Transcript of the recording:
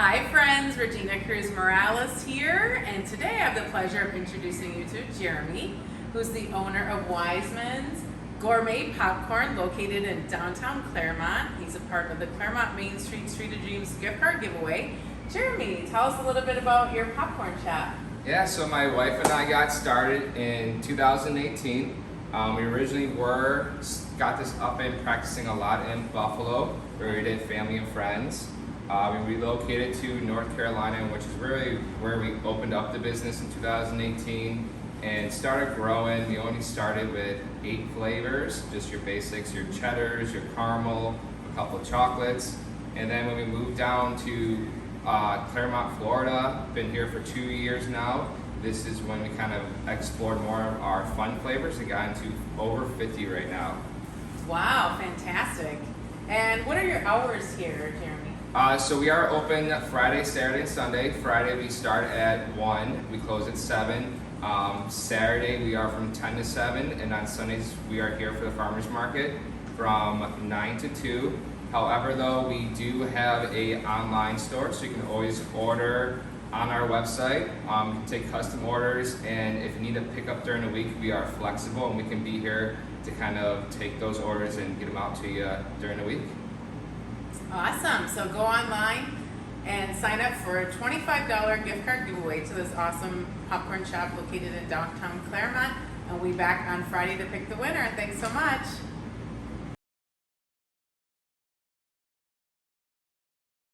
Hi friends, Regina Cruz Morales here, and today I have the pleasure of introducing you to Jeremy, who's the owner of Wisemans Gourmet Popcorn located in downtown Clermont. He's a part of the Clermont Main Street Street of Dreams gift card giveaway. Jeremy, tell us a little bit about your popcorn shop. Yeah, so my wife and I got started in 2018. We originally got this up and practicing a lot in Buffalo, where we did family and friends. We relocated to North Carolina, which is really where we opened up the business in 2018 and started growing. We only started with 8 flavors, just your basics, your cheddars, your caramel, a couple of chocolates. And then when we moved down to Clermont, Florida, been here for 2 years now. This is when we kind of explored more of our fun flavors and got into over 50 right now. Wow, fantastic. And what are your hours here, Jeremy? So we are open Friday, Saturday, and Sunday. Friday we start at 1, we close at 7. Saturday we are from 10 to 7, and on Sundays we are here for the farmers market from 9 to 2. However though, we do have a online store, so you can always order on our website. You can take custom orders, and if you need a pickup during the week, we are flexible and we can be here to kind of take those orders and get them out to you during the week. Awesome. So go online and sign up for a $25 gift card giveaway to this awesome popcorn shop located in downtown Clermont. And we'll be back on Friday to pick the winner. Thanks so much.